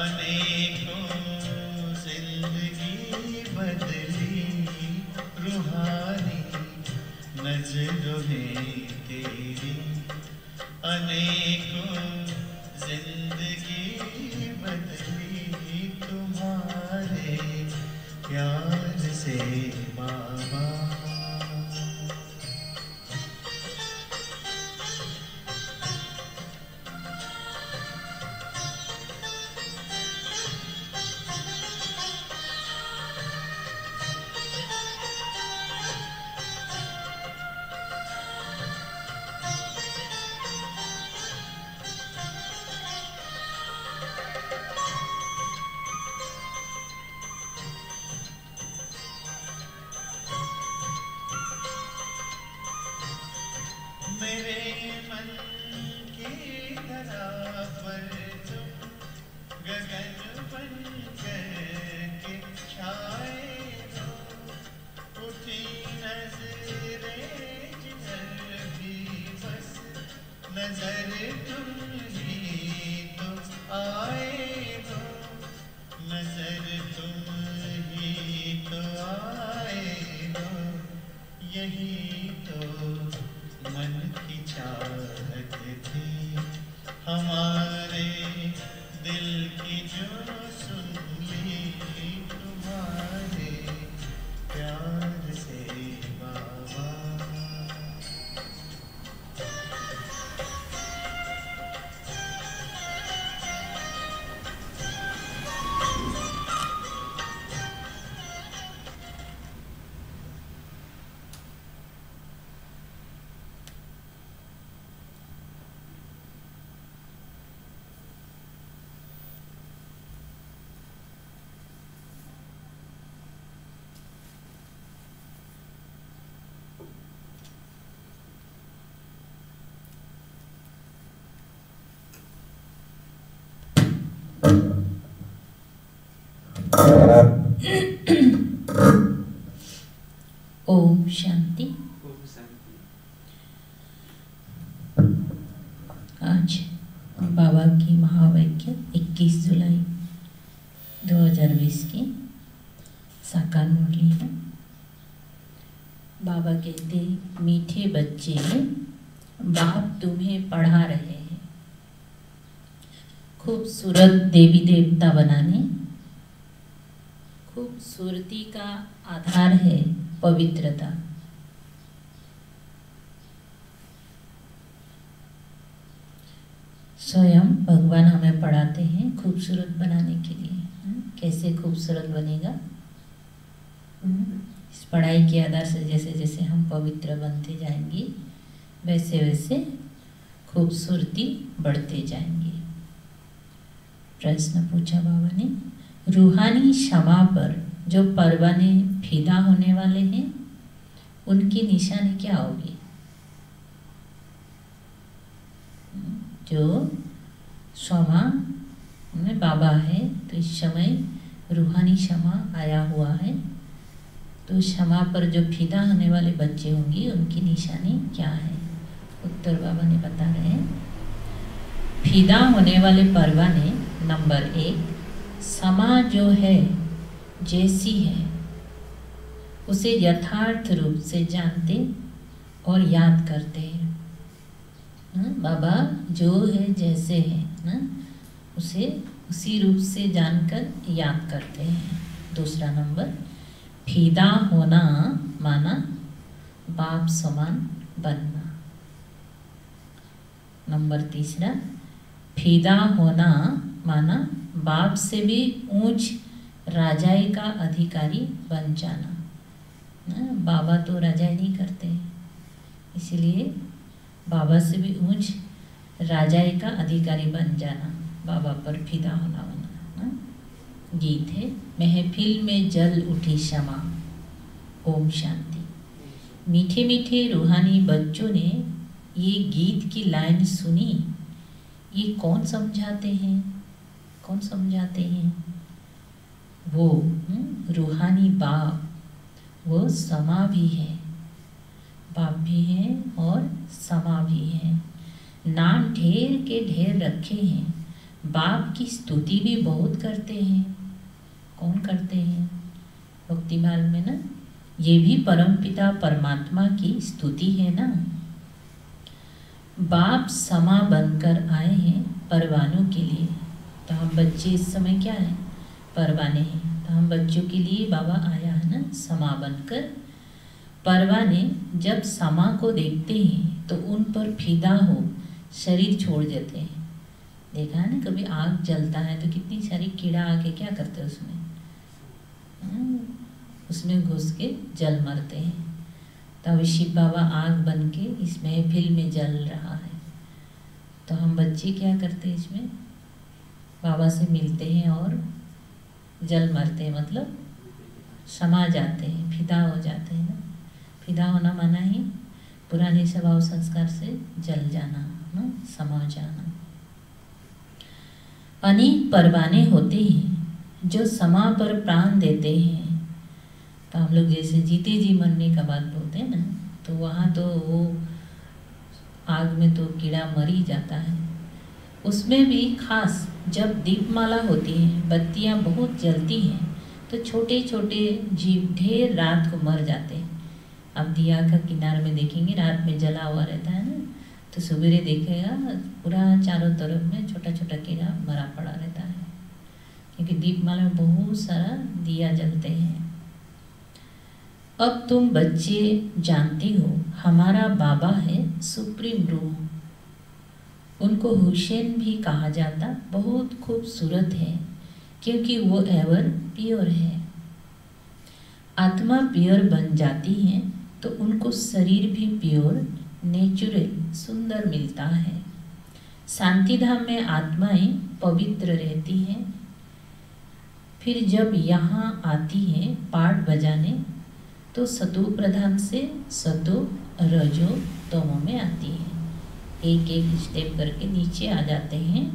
अनेकों जिंदगी बदली रूहानी नजरों ने तेरी, अनेकों जिंदगी बदली तुम्हारे प्यार से बाबा। मेरे मन की धरा पर तुम गगन बन के छाए हो, उठी नजरें जिधर भी बस नजर तुम ही तो आए हो, नजर तुम ही तो आए हो, यही तो मन की चाहत थी हमारे दिल की जो सुन ली तुम्हारे प्यार से बाबा। ओम शांति। आज बाबा की महावाक्य 21 जुलाई 2020 की साकार मुरली है। बाबा कहते, मीठे बच्चे बाप तुम्हें पढ़ा रहे हैं खूबसूरत देवी देवता बनाने। खूबसूरती का आधार है पवित्रता। स्वयं भगवान हमें पढ़ाते हैं खूबसूरत बनाने के लिए। कैसे खूबसूरत बनेगा? इस पढ़ाई के आधार से जैसे जैसे हम पवित्र बनते जाएंगे वैसे वैसे खूबसूरती बढ़ते जाएंगे। प्रश्न पूछा बाबा ने, रूहानी क्षमा पर जो परवाने फिदा होने वाले हैं उनकी निशानी क्या होगी? जो क्षमा में बाबा है तो इस समय रूहानी क्षमा आया हुआ है, तो क्षमा पर जो फिदा होने वाले बच्चे होंगे उनकी निशानी क्या है? उत्तर बाबा ने बता रहे हैं, फिदा होने वाले परवाने नंबर 1, क्षमा जो है जैसी है उसे यथार्थ रूप से जानते और याद करते हैं। बाबा जो है जैसे है ना, उसे उसी रूप से जानकर याद करते हैं। दूसरा नंबर, फिदा होना माना बाप समान बनना। नंबर तीसरा, फिदा होना माना बाप से भी ऊंच राजाई का अधिकारी बन जाना। बाबा तो राजाई नहीं करते, इसलिए बाबा से भी ऊंच राजाई का अधिकारी बन जाना, बाबा पर फिदा होना बना। गीत है, महफिल में जल उठी क्षमा। ओम शांति। मीठे मीठे रूहानी बच्चों ने ये गीत की लाइन सुनी। ये कौन समझाते हैं? कौन समझाते हैं? वो रूहानी बाप, वो समा भी है, बाप भी है और समा भी है। नाम ढेर के ढेर रखे हैं बाप की स्तुति भी बहुत करते हैं। कौन करते हैं? भक्ति मार्ग में ना, ये भी परमपिता परमात्मा की स्तुति है ना। बाप समा बनकर आए हैं परवानों के लिए। तो हम बच्चे इस समय क्या हैं? परवाने हैं। तो हम बच्चों के लिए बाबा आया है ना, समा बनकर। परवाने जब समा को देखते हैं तो उन पर फिदा हो शरीर छोड़ देते हैं। देखा है ना, कभी आग जलता है तो कितनी सारी कीड़ा आके क्या करते हैं उसमें घुस के जल मरते हैं। तब शिव बाबा आग बन के इस महफिल में जल रहा है। तो हम बच्चे क्या करते हैं? इसमें बाबा से मिलते हैं और जल मरते हैं, मतलब समा जाते हैं, फिदा हो जाते हैं ना। फिदा होना माना ही पुराने स्वभाव संस्कार से जल जाना ना, समा जाना। अनेक परवाने होते हैं जो समा पर प्राण देते हैं। तो हम लोग जैसे जीते जी मरने का बात बोलते हैं ना, तो वहाँ तो वो आग में तो कीड़ा मर ही जाता है। उसमें भी खास जब दीपमाला होती है, बत्तियाँ बहुत जलती हैं, तो छोटे छोटे जीव ढेर रात को मर जाते हैं। अब दिया का किनारे में देखेंगे, रात में जला हुआ रहता है ना, तो सवेरे देखेगा पूरा चारों तरफ में छोटा छोटा कीड़ा मरा पड़ा रहता है, क्योंकि दीपमाला में बहुत सारा दिया जलते हैं। अब तुम बच्चे जानती हो हमारा बाबा है सुप्रीम रूह। उनको हुसैन भी कहा जाता, बहुत खूबसूरत है क्योंकि वो एवर प्योर है। आत्मा प्योर बन जाती है तो उनको शरीर भी प्योर नेचुरल सुंदर मिलता है। शांति धाम में आत्माएं पवित्र रहती हैं। फिर जब यहाँ आती हैं पाठ बजाने तो सतो प्रधान से सतो रजो तमो में आती है। एक एक स्टेप करके नीचे आ जाते हैं।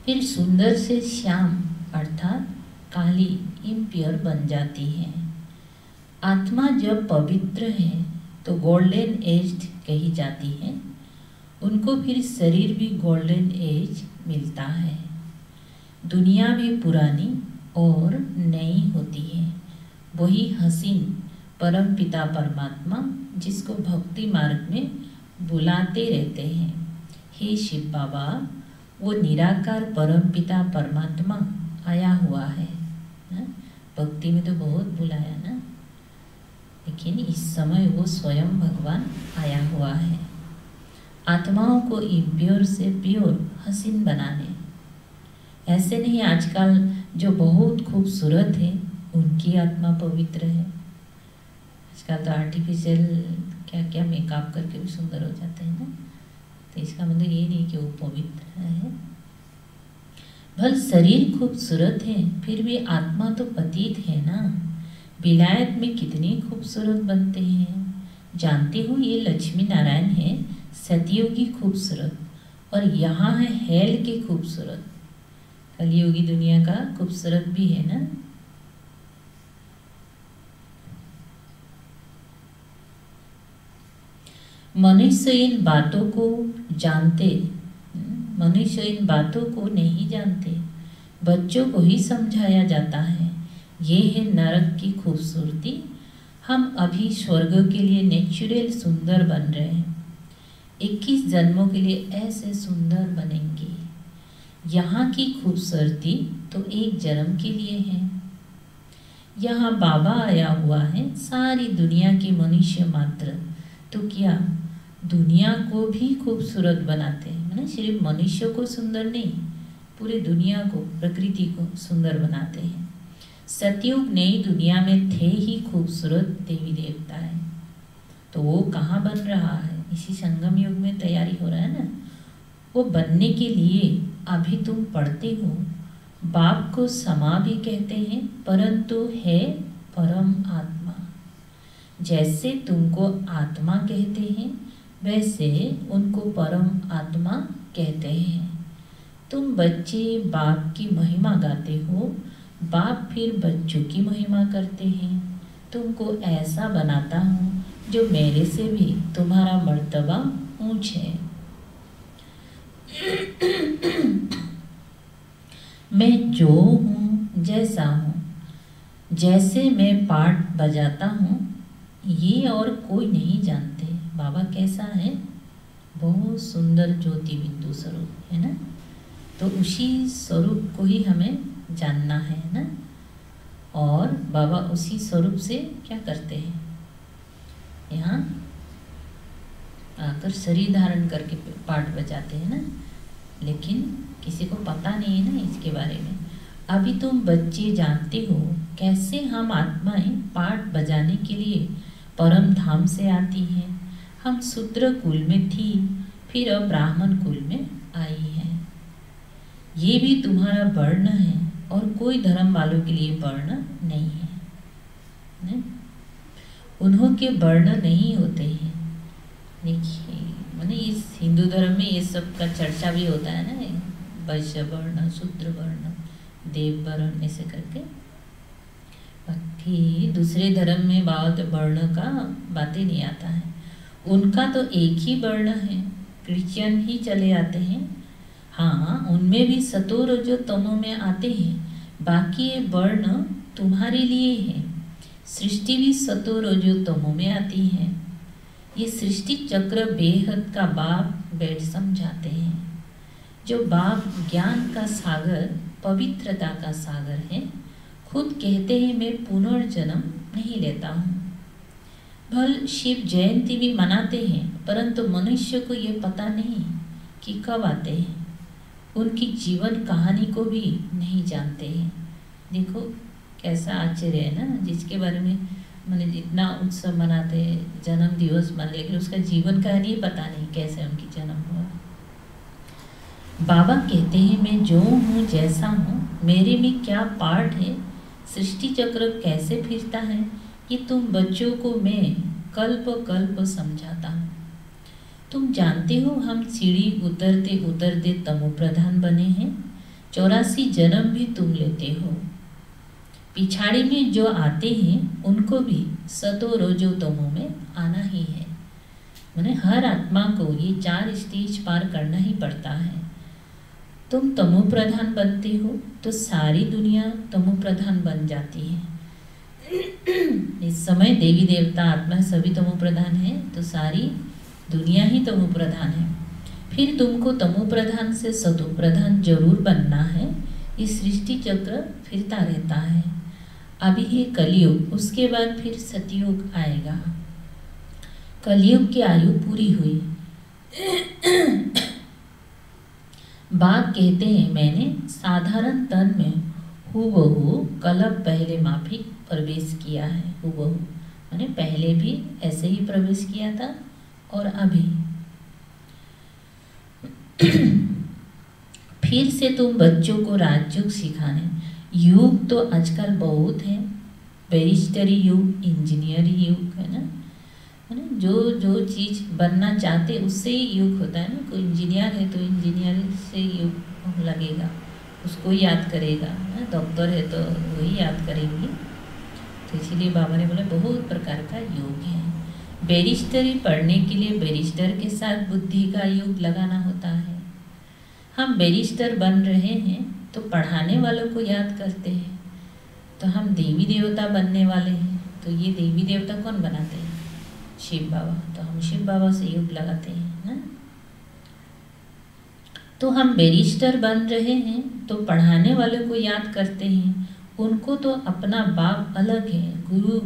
फिर सुंदर से श्याम अर्थात काली इम्प्योर बन जाती है। आत्मा जब पवित्र है तो गोल्डन एज कही जाती है। उनको फिर शरीर भी गोल्डन एज मिलता है। दुनिया भी पुरानी और नई होती है। वही हसीन परम पिता परमात्मा जिसको भक्ति मार्ग में बुलाते रहते हैं, हे शिव बाबा, वो निराकार परम पिता परमात्मा आया हुआ है। भक्ति में तो बहुत बुलाया ना, लेकिन इस समय वो स्वयं भगवान आया हुआ है आत्माओं को इम्प्योर से प्योर हसीन बनाने। ऐसे नहीं आजकल जो बहुत खूबसूरत है उनकी आत्मा पवित्र है। आजकल तो आर्टिफिशियल क्या क्या मेकअप करके भी सुंदर हो जाते हैं ना, तो इसका मतलब ये नहीं कि वो पवित्र है। भल शरीर खूबसूरत है फिर भी आत्मा तो पतित है ना। विलायत में कितनी खूबसूरत बनते हैं। जानती हो ये लक्ष्मी नारायण है सतयुगी खूबसूरत, और यहाँ है हेल के खूबसूरत। कलयुगी दुनिया का खूबसूरत भी है ना। मनुष्य इन बातों को जानते, मनुष्य इन बातों को नहीं जानते, बच्चों को ही समझाया जाता है। ये है नरक की खूबसूरती। हम अभी स्वर्ग के लिए नेचुरल सुंदर बन रहे हैं। 21 जन्मों के लिए ऐसे सुंदर बनेंगे। यहाँ की खूबसूरती तो एक जन्म के लिए है। यहाँ बाबा आया हुआ है सारी दुनिया के मनुष्य मात्र, तो क्या दुनिया को भी खूबसूरत बनाते हैं। मैंने सिर्फ मनुष्य को सुंदर नहीं, पूरी दुनिया को, प्रकृति को सुंदर बनाते हैं। सतयुग नई दुनिया में थे ही खूबसूरत देवी देवता है, तो वो कहाँ बन रहा है? इसी संगम युग में तैयारी हो रहा है ना। वो बनने के लिए अभी तुम पढ़ते हो। बाप को समा भी कहते हैं, परंतु है परम आत्मा। जैसे तुमको आत्मा कहते हैं वैसे उनको परम आत्मा कहते हैं। तुम बच्चे बाप की महिमा गाते हो, बाप फिर बच्चों की महिमा करते हैं। तुमको ऐसा बनाता हूँ जो मेरे से भी तुम्हारा मर्तबा ऊंच है। मैं जो हूँ जैसा हूँ, जैसे मैं पाठ बजाता हूँ ये और कोई नहीं जानते। बाबा कैसा है? बहुत सुंदर ज्योति बिंदु स्वरूप है ना। तो उसी स्वरूप को ही हमें जानना है ना। और बाबा उसी स्वरूप से क्या करते हैं? यहाँ आकर शरीर धारण करके पाठ बजाते हैं ना, लेकिन किसी को पता नहीं है ना इसके बारे में। अभी तुम बच्चे जानते हो कैसे हम आत्माएं पाठ बजाने के लिए परम धाम से आती हैं। हम शूद्र कुल में थी, फिर अब ब्राह्मण कुल में आई हैं। ये भी तुम्हारा वर्ण है और कोई धर्म वालों के लिए वर्ण नहीं है ने? उन्हों के वर्ण नहीं होते हैं। देखिए मैंने इस हिंदू धर्म में ये सब का चर्चा भी होता है ना, वैश्य वर्ण, शूद्र वर्ण, देव वर्ण ऐसे करके। बाकी दूसरे धर्म में बहुत वर्ण का बातें नहीं आता है। उनका तो एक ही वर्ण है, क्रिश्चियन ही चले आते हैं। हाँ, उनमें भी सतो रजो तमो में आते हैं। बाकी ये वर्ण तुम्हारे लिए है। सृष्टि भी सतो रजो तमो में आती है। ये सृष्टि चक्र बेहद का बाप बैठ समझाते हैं। जो बाप ज्ञान का सागर, पवित्रता का सागर है, खुद कहते हैं मैं पुनर्जन्म नहीं लेता हूँ। भल शिव जयंती भी मनाते हैं, परंतु मनुष्य को ये पता नहीं कि कब आते हैं। उनकी जीवन कहानी को भी नहीं जानते हैं। देखो कैसा आश्चर्य है ना, जिसके बारे में मैंने जितना उत्सव मनाते हैं, जन्म दिवस मन, लेकिन उसका जीवन कहानी पता नहीं कैसे उनकी जन्म हुआ। बाबा कहते हैं मैं जो हूँ जैसा हूँ, मेरे में क्या पार्ट है, सृष्टि चक्र कैसे फिरता है, ये तुम बच्चों को मैं कल्प कल्प समझाता हूँ। तुम जानते हो हम सीढ़ी उतरते उतरते तमो प्रधान बने हैं। 84 जन्म भी तुम लेते हो। पिछाड़ी में जो आते हैं उनको भी सतो रोजो तमो में आना ही है। मैंने हर आत्मा को ये 4 स्टेज पार करना ही पड़ता है। तुम तमो प्रधान बनते हो तो सारी दुनिया तमो प्रधान बन जाती है। इस समय देवी देवता आत्मा सभी तमो प्रधान है, तो सारी दुनिया ही तमो प्रधान है। फिर तुमको तमो प्रधान से सतो प्रधान जरूर बनना है। इस सृष्टि चक्र फिरता रहता है। अभी ये कलयुग, उसके बाद फिर सतयुग आएगा। कलयुग की आयु पूरी हुई। बाप कहते हैं मैंने साधारण तन में हूबहू कल्प पहले माफिक प्रवेश किया है। हूबहू मैंने पहले भी ऐसे ही प्रवेश किया था और अभी फिर से तुम बच्चों को राजयोग सिखाने। युग तो आजकल बहुत है, बैरिस्टरी युग, इंजीनियरिंग युग है ना। जो जो चीज़ बनना चाहते उससे ही युग होता है ना। कोई इंजीनियर है तो इंजीनियरिंग से युग लगेगा, उसको याद करेगा। डॉक्टर है तो वही याद करेंगे। तो इसीलिए बाबा ने बोला बहुत प्रकार का योग है। बैरिस्टरी पढ़ने के लिए बैरिस्टर के साथ बुद्धि का योग लगाना होता है। हम बैरिस्टर बन रहे हैं तो पढ़ाने वालों को याद करते हैं। तो हम देवी देवता बनने वाले हैं, तो ये देवी देवता कौन बनाते हैं? शिव बाबा। तो हम शिव बाबा से योग लगाते हैं ना। तो हम बैरिस्टर बन रहे हैं तो पढ़ाने वालों को याद करते हैं। उनको तो अपना बाप अलग है, गुरु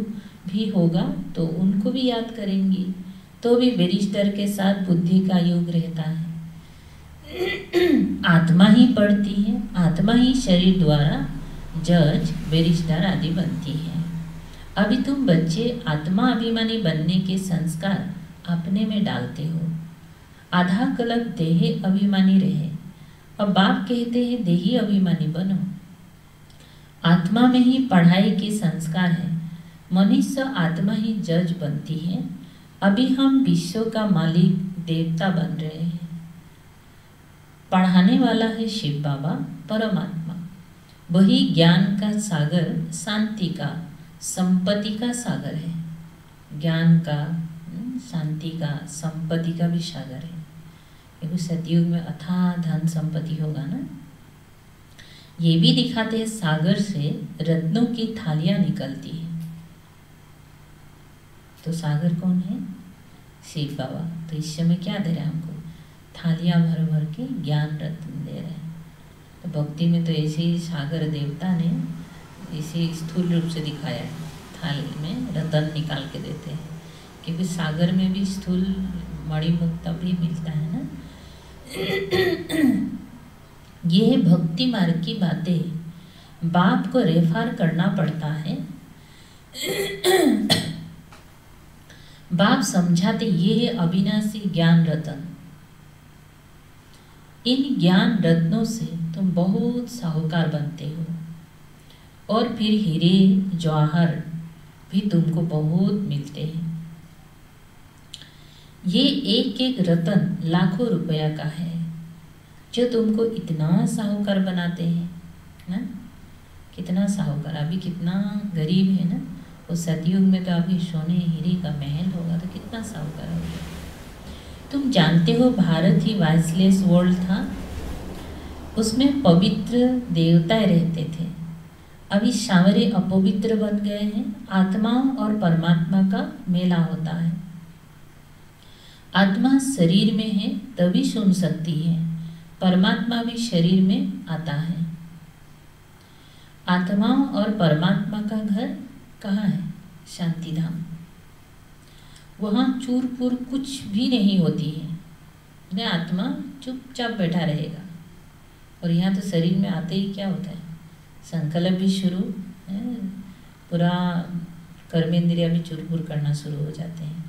भी होगा तो उनको भी याद करेंगी, तो भी बैरिस्टर के साथ बुद्धि का योग रहता है। आत्मा ही पढ़ती है, आत्मा ही शरीर द्वारा जज, बैरिस्टर आदि बनती है। अभी तुम बच्चे आत्मा अभिमानी बनने के संस्कार अपने में डालते हो। आधा कल्प देह अभिमानी रहे, अब बाप कहते हैं देही अभिमानी बनो। आत्मा में ही पढ़ाई के संस्कार है। मनुष्य आत्मा ही जज बनती है। अभी हम विश्व का मालिक देवता बन रहे हैं। पढ़ाने वाला है शिव बाबा, परमात्मा। वही ज्ञान का सागर, शांति का, संपत्ति का सागर है। ज्ञान का, शांति का, संपत्ति का भी सागर है। क्योंकि सतयुग में अथाह धन संपत्ति होगा ना। ये भी दिखाते हैं सागर से रत्नों की थालियां निकलती हैं। तो सागर कौन है? शिव बाबा। तो इस समय क्या दे रहे हैं हमको? थालियां भर भर के ज्ञान रत्न दे रहे हैं। तो भक्ति में तो ऐसे ही सागर देवता ने इसे स्थूल रूप से दिखाया है, थाली में रतन निकाल के देते हैं, क्योंकि सागर में भी स्थूल मणि मुक्ता भी मिलता है ना। ये है भक्ति मार्ग की बातें। बाप को रेफार करना पड़ता है। बाप समझाते ये है अविनाशी ज्ञान रतन। इन ज्ञान रत्नों से तुम बहुत साहूकार बनते हो, और फिर हीरे जवाहर भी तुमको बहुत मिलते हैं। ये एक एक रतन लाखों रुपया का है, जो तुमको इतना साहूकार बनाते हैं ना। कितना साहूकार, अभी कितना गरीब है ना, उस सतयुग में तो अभी सोने हीरे का महल होगा तो कितना साहूकार होगा। तुम जानते हो भारत ही वाइसलेस वर्ल्ड था, उसमें पवित्र देवताएं रहते थे। अभी सांवरे अपवित्र बन गए हैं। आत्माओं और परमात्मा का मेला होता है। आत्मा शरीर में है तभी सुन सकती है, परमात्मा भी शरीर में आता है। आत्माओं और परमात्मा का घर कहाँ है? शांति धाम। वहाँ चूर फूर कुछ भी नहीं होती है। आत्मा चुपचाप बैठा रहेगा। और यहाँ तो शरीर में आते ही क्या होता है? संकल्प भी शुरू है, पूरा कर्मेंद्रिया भी चूर फूर करना शुरू हो जाते हैं।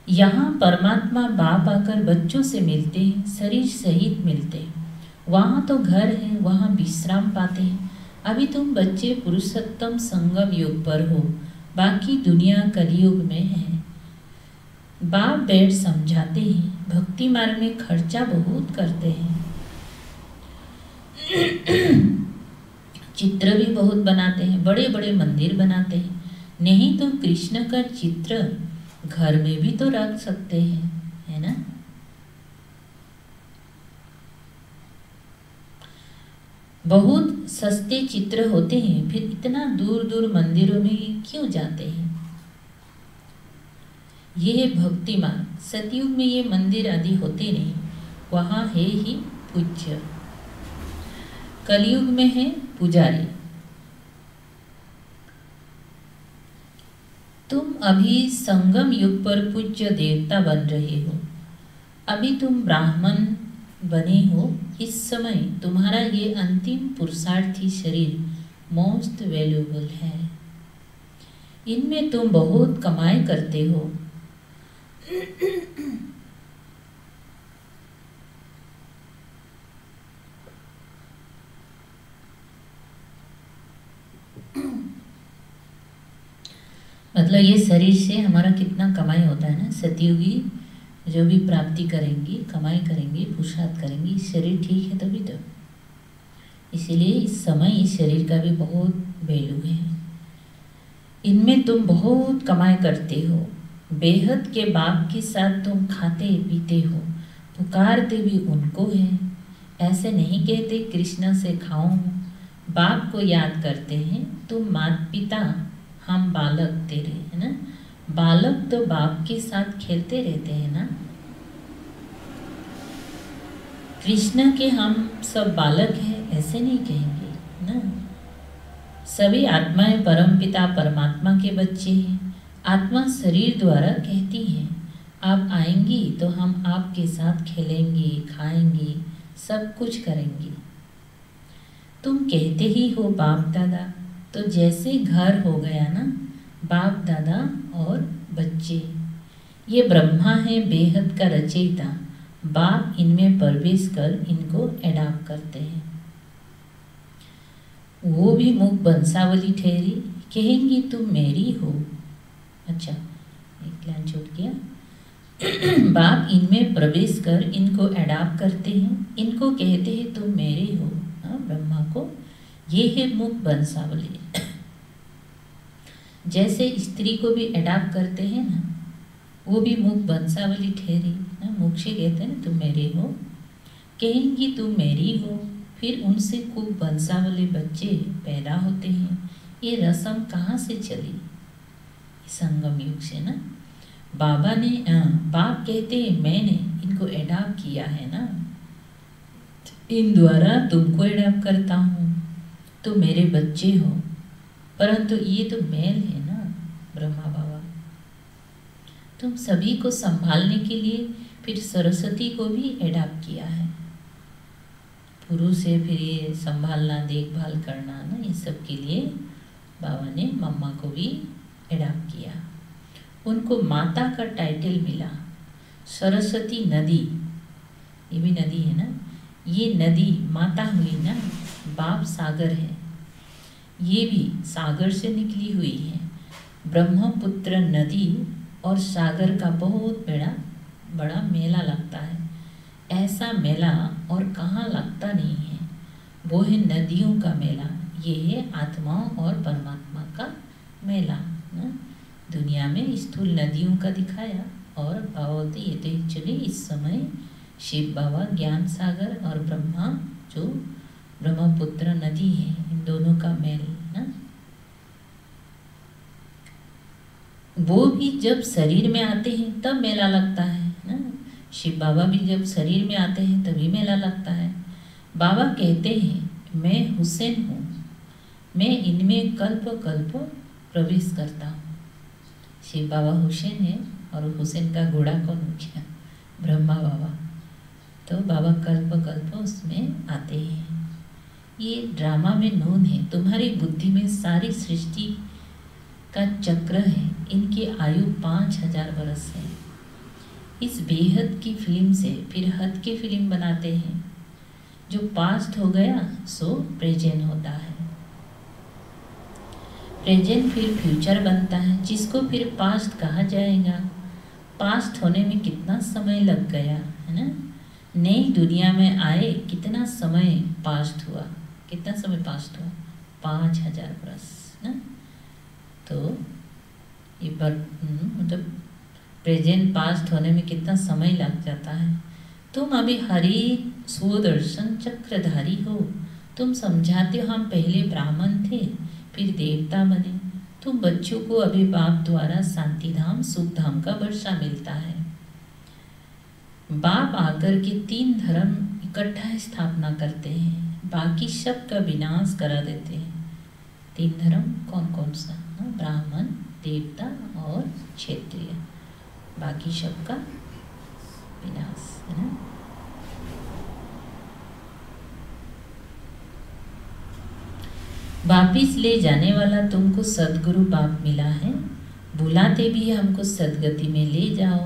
यहाँ परमात्मा बाप आकर बच्चों से मिलते हैं, शरीर सहित मिलते हैं। वहाँ तो घर है, वहाँ विश्राम पाते हैं। अभी तुम बच्चे पुरुषोत्तम संगम युग पर हो, बाकी दुनिया कलयुग में है। बाप बैठ समझाते हैं, भक्ति मार्ग में खर्चा बहुत करते हैं। चित्र भी बहुत बनाते हैं, बड़े बड़े मंदिर बनाते हैं। नहीं तो कृष्ण का चित्र घर में भी तो रख सकते हैं, है ना। बहुत सस्ते चित्र होते हैं, फिर इतना दूर दूर मंदिरों में क्यों जाते हैं? ये है भक्ति मार्ग। सतयुग में ये मंदिर आदि होते नहीं, वहाँ है ही पूज्य। कलयुग में है पुजारी। तुम अभी संगम युग पर पूज्य देवता बन रहे हो। अभी तुम ब्राह्मण बने हो। इस समय तुम्हारा ये अंतिम पुरुषार्थी शरीर मोस्ट वैल्यूएबल है। इनमें तुम बहुत कमाई करते हो। मतलब ये शरीर से हमारा कितना कमाई होता है ना। सतयुगी जो भी प्राप्ति करेंगी, कमाई करेंगी, पुरुषार्थ करेंगी, शरीर ठीक है तभी तो। इसीलिए इस समय इस शरीर का भी बहुत वैल्यू है। इनमें तुम बहुत कमाई करते हो। बेहद के बाप के साथ तुम खाते पीते हो, पुकारते भी उनको है। ऐसे नहीं कहते कृष्ण से खाओ, बाप को याद करते हैं। तुम माता पिता, हम बालक तेरे, है ना। बालक तो बाप के साथ खेलते रहते हैं ना। कृष्ण के हम सब बालक हैं ऐसे नहीं कहेंगे ना। सभी आत्माएं परम पिता परमात्मा के बच्चे हैं। आत्मा शरीर द्वारा कहती है, आप आएंगी तो हम आपके साथ खेलेंगे, खाएंगे, सब कुछ करेंगे। तुम कहते ही हो बाप दादा, तो जैसे घर हो गया ना, बाप दादा और बच्चे। ये ब्रह्मा है बेहद का रचयिता। बाप इनमें प्रवेश कर इनको एडॉप्ट करते हैं। वो भी मुख बंसावली ठहरी, कहेंगी तुम मेरी हो। अच्छा, एक लाइन छूट गया। बाप इनमें प्रवेश कर इनको एडॉप्ट करते हैं, इनको कहते हैं तुम मेरे हो। ब्रह्मा को ये है मुख बंसावली। जैसे स्त्री को भी एडॉप्ट करते हैं ना, वो भी मुख बंसावली ठहरी ना। मुख से कहते हैं तुम मेरे हो, कहेंगी तुम मेरी हो, फिर उनसे खूब बंसावली बच्चे पैदा होते हैं। ये रस्म कहाँ से चली? संगम युग से ना। बाबा ने बाप कहते हैं मैंने इनको एडॉप्ट किया है ना, इन द्वारा तुमको एडॉप्ट करता हूँ, तो मेरे बच्चे हो। परंतु ये तो मेल है ना ब्रह्मा बाबा, तुम सभी को संभालने के लिए फिर सरस्वती को भी एडॉप्ट किया है। पुरुष है, फिर ये संभालना देखभाल करना ना, ये सब के लिए बाबा ने मम्मा को भी एडॉप्ट किया। उनको माता का टाइटल मिला। सरस्वती नदी, ये भी नदी है ना, ये नदी माता हुई ना, बाप सागर है, ये भी सागर से निकली हुई है। ब्रह्मपुत्र नदी और सागर का बहुत बड़ा मेला लगता है। ऐसा मेला और कहाँ लगता नहीं है, वो है नदियों का मेला। ये है आत्माओं और परमात्मा का मेला ना। दुनिया में स्थूल नदियों का दिखाया, और भावती ये तो एक्चुअली इस समय शिव बाबा ज्ञान सागर और ब्रह्मा जो ब्रह्मपुत्र नदी है, इन दोनों का मेल ना। वो भी जब शरीर में आते हैं तब मेला लगता है ना। शिव बाबा भी जब शरीर में आते हैं तभी मेला लगता है। बाबा कहते हैं मैं हुसैन हूँ, मैं इनमें कल्प कल्प प्रवेश करता हूँ। शिव बाबा हुसैन है, और हुसैन का घोड़ा कौन हो गया? ब्रह्मा बाबा। तो बाबा कल्प कल्प उसमें आते हैं। ये ड्रामा में नोन है, तुम्हारी बुद्धि में सारी सृष्टि का चक्र है। इनकी आयु 5000 वर्ष है। इस बेहद की फिल्म से फिर हद की फिल्म बनाते हैं। जो पास्ट हो गया सो प्रेजेंट होता है, प्रेजेंट फिर फ्यूचर बनता है, जिसको फिर पास्ट कहा जाएगा। पास्ट होने में कितना समय लग गया है ना। नई दुनिया में आए कितना समय पास्ट हुआ, कितना समय पास्ट हुआ? 5000 वर्ष ना। तो ये मतलब प्रेजेंट पास्ट होने में कितना समय लग जाता है। तुम अभी हरि सुदर्शन चक्रधारी हो। तुम समझाते हो हम पहले ब्राह्मण थे फिर देवता बने। तुम बच्चों को अभी बाप द्वारा शांति धाम सुख धाम का वर्षा मिलता है। बाप आकर के 3 धर्म इकट्ठा स्थापना करते हैं, बाकी सब का विनाश करा देते हैं। 3 धर्म कौन कौन सा? ब्राह्मण, देवता और क्षत्रिय, बाकी सब का विनाश है ना। वापिस ले जाने वाला तुमको सदगुरु बाप मिला है। बुलाते भी हमको सदगति में ले जाओ,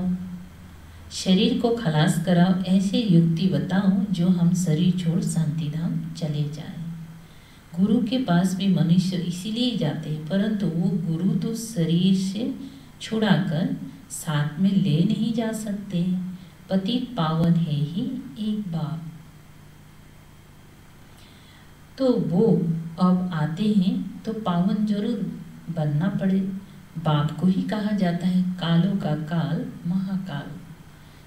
शरीर को खलास कराओ। ऐसे युक्ति बताओ जो हम शरीर छोड़ शांति धाम चले जाएं। गुरु के पास भी मनुष्य इसीलिए जाते हैं, परंतु वो गुरु तो शरीर से छुड़ाकर साथ में ले नहीं जा सकते। पतित पावन है ही एक बाप। तो वो अब आते हैं तो पावन जरूर बनना पड़े। बाप को ही कहा जाता है कालों का काल महाकाल।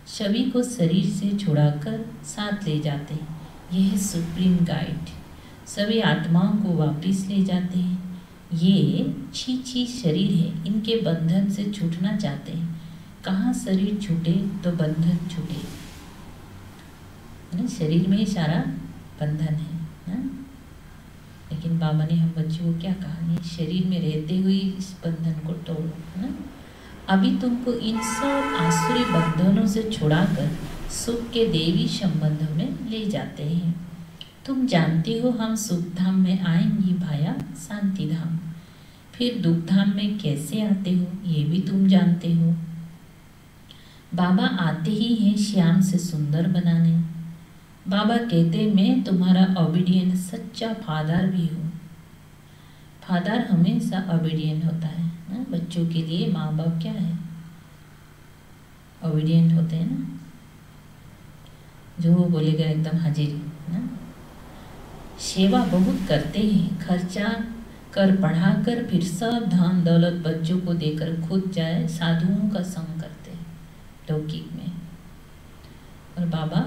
सभी को शरीर से छुड़ाकर साथ ले जाते हैं। यह है सुप्रीम गाइड। सभी आत्माओं को वापिस ले जाते हैं। ये छी शरीर है, इनके बंधन से छूटना चाहते हैं। कहाँ शरीर छूटे तो बंधन छूटे। शरीर में सारा बंधन है ना? लेकिन बाबा ने हम बच्चों को क्या कहा? ये शरीर में रहते हुए इस बंधन को तोड़ो है ना। अभी तुमको इन सब आसुरी बंधनों से छुड़ाकर सुख के देवी संबंधों में ले जाते हैं। तुम जानते हो हम सुख धाम में आएंगी भाया शांति धाम। फिर दुख धाम में कैसे आते हो ये भी तुम जानते हो। बाबा आते ही हैं श्याम से सुंदर बनाने। बाबा कहते मैं तुम्हारा ओबीडियंट सच्चा फादर भी हूँ। फादर हमेशा ओबीडियंट होता है ना। बच्चों के लिए माँ बाप क्या है? ओबीडियंट होते हैं ना। जो वो बोलेगा एकदम हाजिर ना। सेवा बहुत करते हैं, खर्चा कर पढ़ाकर फिर सब धन दौलत बच्चों को देकर खुद जाए साधुओं का संग करते हैं। लौकिक में। और बाबा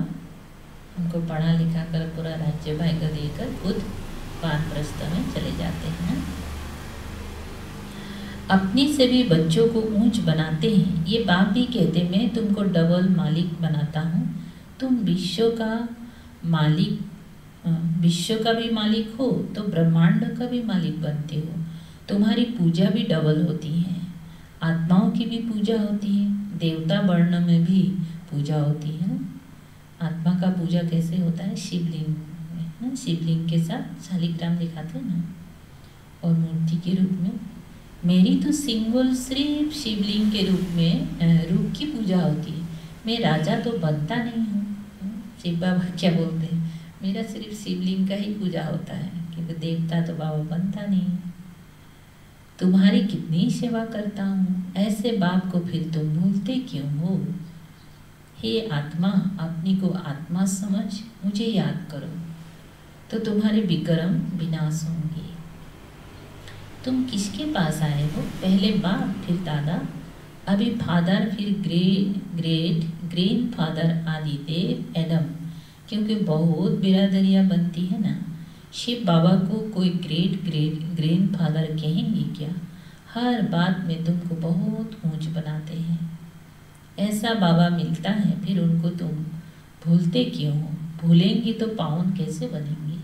उनको पढ़ा लिखा कर पूरा राज्य भाग्य देकर खुद वानप्रस्थ में चले जाते हैं। अपने से भी बच्चों को ऊंच बनाते हैं। ये बाप भी कहते मैं तुमको डबल मालिक बनाता हूँ, तुम विश्व का मालिक, विश्व का भी मालिक हो तो ब्रह्मांड का भी मालिक बनते हो। तुम्हारी पूजा भी डबल होती है, आत्माओं की भी पूजा होती है, देवता वर्ण में भी पूजा होती है ना। आत्मा का पूजा कैसे होता है? शिवलिंग में ना, शिवलिंग के साथ शालिग्राम दिखाते हैं ना, और मूर्ति के रूप में। मेरी तो सिंगल सिर्फ शिवलिंग के रूप में रूप की पूजा होती है। मैं राजा तो बनता नहीं हूँ। शिव बाबा क्या बोलते हैं, मेरा सिर्फ शिवलिंग का ही पूजा होता है, क्योंकि देवता तो बाबा बनता नहीं है। तुम्हारी कितनी सेवा करता हूँ, ऐसे बाप को फिर तुम भूलते क्यों हो? हे आत्मा, अपनी को आत्मा समझ मुझे याद करो, तो तुम्हारे विक्रम विनाश होंगे। तुम किसके पास आए हो? पहले बाप, फिर दादा, अभी फादर, फिर ग्रेट ग्रैंड फादर आदिदेव एडम, क्योंकि बहुत बिरादरियाँ बनती है ना। शिव बाबा को कोई ग्रेट ग्रैंड फादर कहेंगे क्या? हर बात में तुमको बहुत ऊंच बनाते हैं। ऐसा बाबा मिलता है, फिर उनको तुम भूलते क्यों हो? भूलेंगे तो पावन कैसे बनेंगे?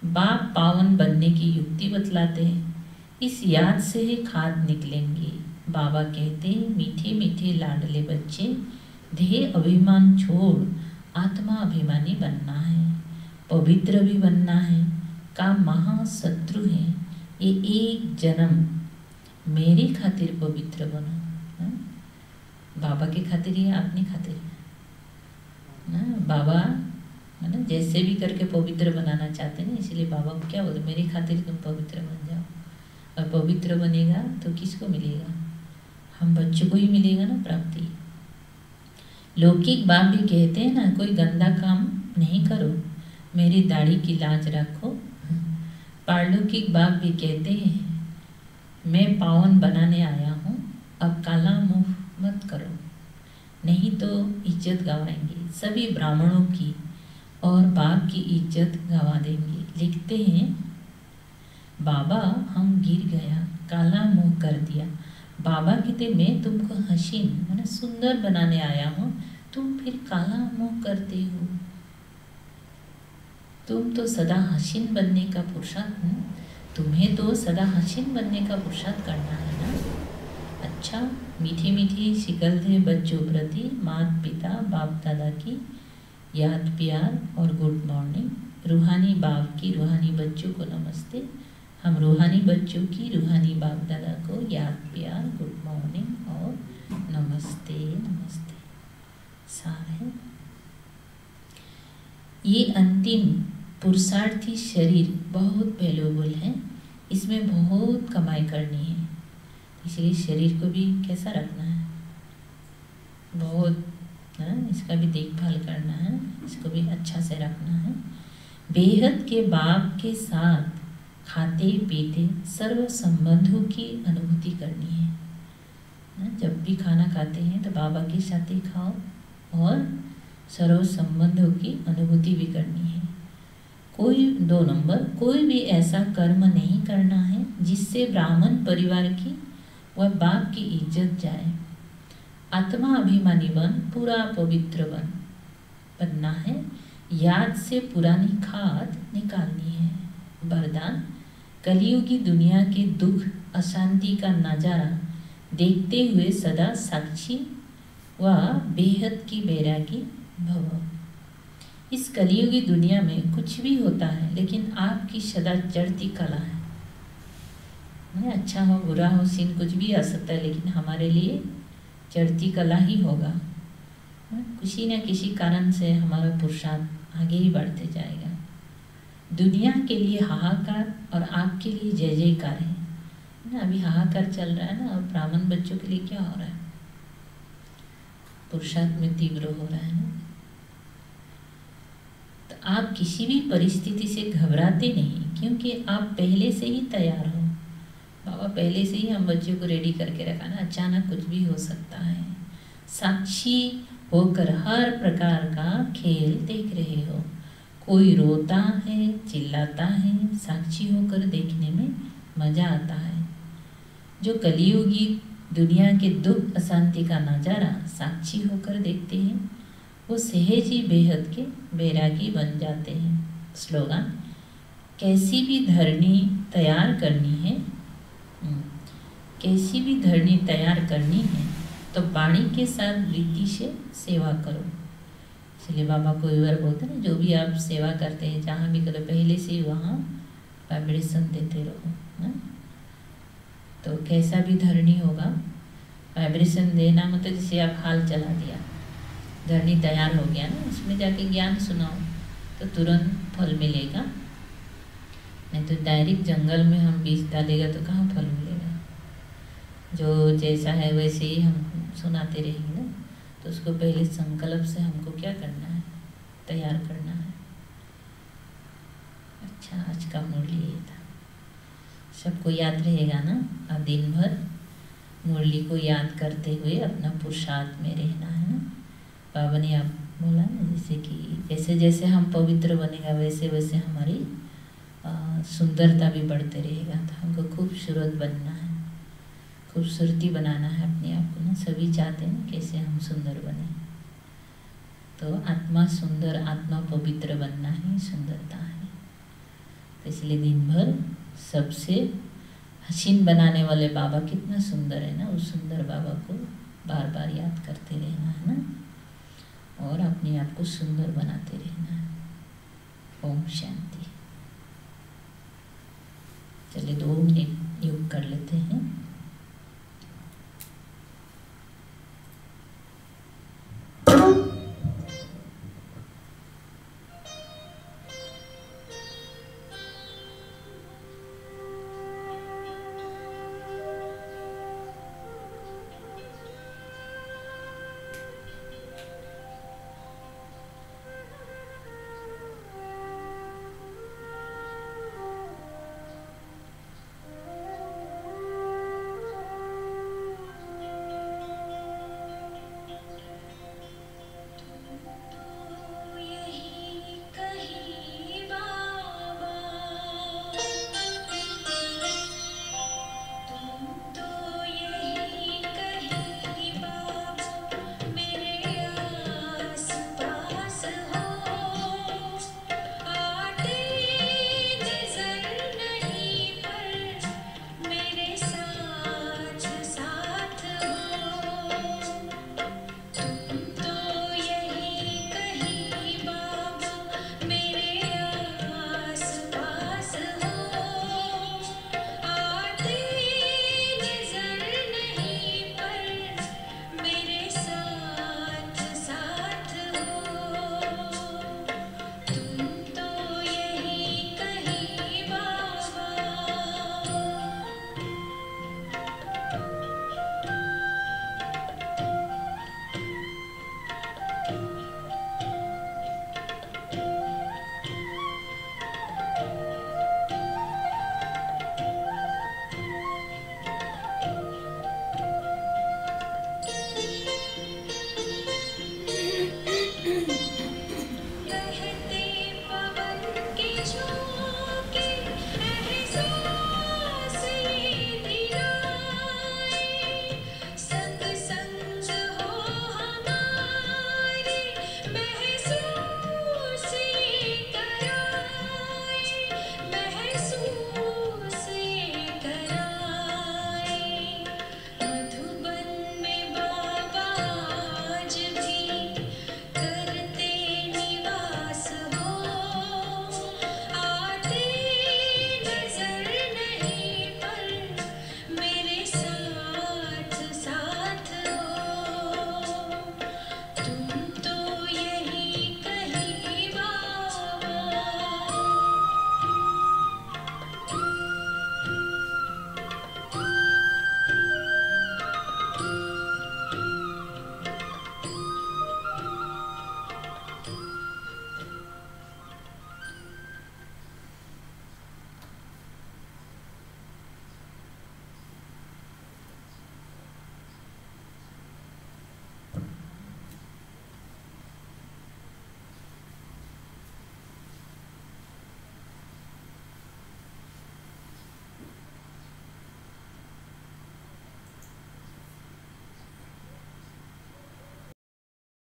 बाप पावन बनने की युक्ति बतलाते हैं, इस याद से ही खाद निकलेंगे। बाबा कहते हैं मीठे मीठे लाडले बच्चे, देह अभिमान छोड़ आत्मा अभिमानी बनना है, पवित्र भी बनना है। का महाशत्रु है ये एक जन्म, मेरी खातिर पवित्र बनो। बाबा के खातिर या अपनी खातिर ना? बाबा है ना, जैसे भी करके पवित्र बनाना चाहते हैं, इसलिए बाबा को क्या बोलते, मेरी खातिर तुम पवित्र बन जाओ। और पवित्र बनेगा तो किसको मिलेगा? हम बच्चों को ही मिलेगा ना प्राप्ति। लौकिक बाप भी कहते हैं ना, कोई गंदा काम नहीं करो, मेरी दाढ़ी की लाज रखो। पारलौकिक बाप भी कहते हैं मैं पावन बनाने आया हूँ, अब काला मुंह मत करो, नहीं तो इज्जत गंवाएंगे। सभी ब्राह्मणों की और बाप की इज्जत गंवा देंगे। लिखते हैं बाबा हम गिर गया, काला मुंह कर दिया। बाबा कहते मैं तुमको हसीन मैंने सुंदर बनाने आया हूँ, तुम फिर काला मुंह करते हो। तुम तो सदा हसीन बनने का पुरुषार्थ, तुम्हें तो सदा हसीन बनने का पुरुषार्थ करना है ना। अच्छा, मीठी मीठी शिकलते बच्चों प्रति माता पिता बाप दादा की याद प्यार और गुड मॉर्निंग। रूहानी बाप की रूहानी बच्चों को नमस्ते। हम रूहानी बच्चों की रूहानी बाप दादा को याद प्यार गुड मॉर्निंग और नमस्ते नमस्ते। सार है ये अंतिम पुरुषार्थी शरीर बहुत वैल्यूएबल है, इसमें बहुत कमाई करनी है, इसलिए शरीर को भी कैसा रखना है, बहुत इसका भी देखभाल करना है, इसको भी अच्छा से रखना है। बेहद के बाप के साथ खाते पीते सर्व संबंधों की अनुभूति करनी है। जब भी खाना खाते हैं तो बाबा के साथ ही खाओ और सर्व संबंधों की अनुभूति भी करनी है। कोई 2 नंबर, कोई भी ऐसा कर्म नहीं करना है जिससे ब्राह्मण परिवार की व बाप की इज्जत जाए। आत्मा अभिमानी बन पूरा पवित्र बनना है। याद से पुरानी खाद निकालनी है। वरदान, कलियुगी दुनिया के दुख अशांति का नजारा देखते हुए सदा साक्षी व बेहद की बैरागी भव। इस कलियुगी दुनिया में कुछ भी होता है, लेकिन आपकी सदा चढ़ती कला है। अच्छा हो बुरा हो सीन कुछ भी आ सकता है, लेकिन हमारे लिए चढ़ती कला ही होगा। किसी न किसी कारण से हमारा पुरुषार्थ आगे ही बढ़ते जाएगा। दुनिया के लिए हाहाकार और आपके लिए जय जयकार है ना। अभी हाहाकार चल रहा है ना, और ब्राह्मण बच्चों के लिए क्या हो रहा है, पुरुषार्थ में तीव्र हो रहा है ना। तो आप किसी भी परिस्थिति से घबराते नहीं, क्योंकि आप पहले से ही तैयार हो। बाबा पहले से ही हम बच्चों को रेडी करके रखा ना, अचानक कुछ भी हो सकता है। साक्षी होकर हर प्रकार का खेल देख रहे हो। कोई रोता है, चिल्लाता है, साक्षी होकर देखने में मजा आता है। जो कलियुगी दुनिया के दुख अशांति का नज़ारा साक्षी होकर देखते हैं, वो सहज ही बेहद के बैरागी बन जाते हैं। स्लोगन: कैसी भी धरनी तैयार करनी है, कैसी भी धरनी तैयार करनी है तो वाणी के साथ वृत्ति से सेवा करो। इसलिए बाबा कोई बार बोलते ना, जो भी आप सेवा करते हैं जहाँ भी करो, पहले से वहाँ वाइब्रेशन देते रहो ना। तो कैसा भी धरनी होगा, वाइब्रेशन देना मतलब जैसे आप हाल चला दिया, धरनी तैयार हो गया ना, उसमें जाके ज्ञान सुनाओ तो तुरंत फल मिलेगा। नहीं तो डायरेक्ट जंगल में हम बीज डालेगा तो कहाँ फल मिलेगा। जो जैसा है वैसे ही हम सुनाते रहेंगे ना। तो उसको पहले संकल्प से हमको क्या करना है, तैयार करना है। अच्छा, आज का मुरली ये था, सबको याद रहेगा ना। अब दिन भर मुरली को याद करते हुए अपना पुरुषार्थ में रहना है ना। बाबा ने आप बोला ना, जैसे कि जैसे जैसे हम पवित्र बनेगा वैसे वैसे हमारी सुंदरता भी बढ़ते रहेगा। तो हमको खूबसूरत बनना है, खूबसूरती बनाना है अपने आप को ना। सभी चाहते हैं कैसे हम सुंदर बने। तो आत्मा सुंदर, आत्मा पवित्र बनना ही सुंदरता है। तो इसलिए दिन भर सबसे हसीन बनाने वाले बाबा कितना सुंदर है ना, उस सुंदर बाबा को बार बार याद करते रहना है ना, और अपने आप को सुंदर बनाते रहना है। ओम शांति। चलिए 2 मिनट योग कर लेते हैं।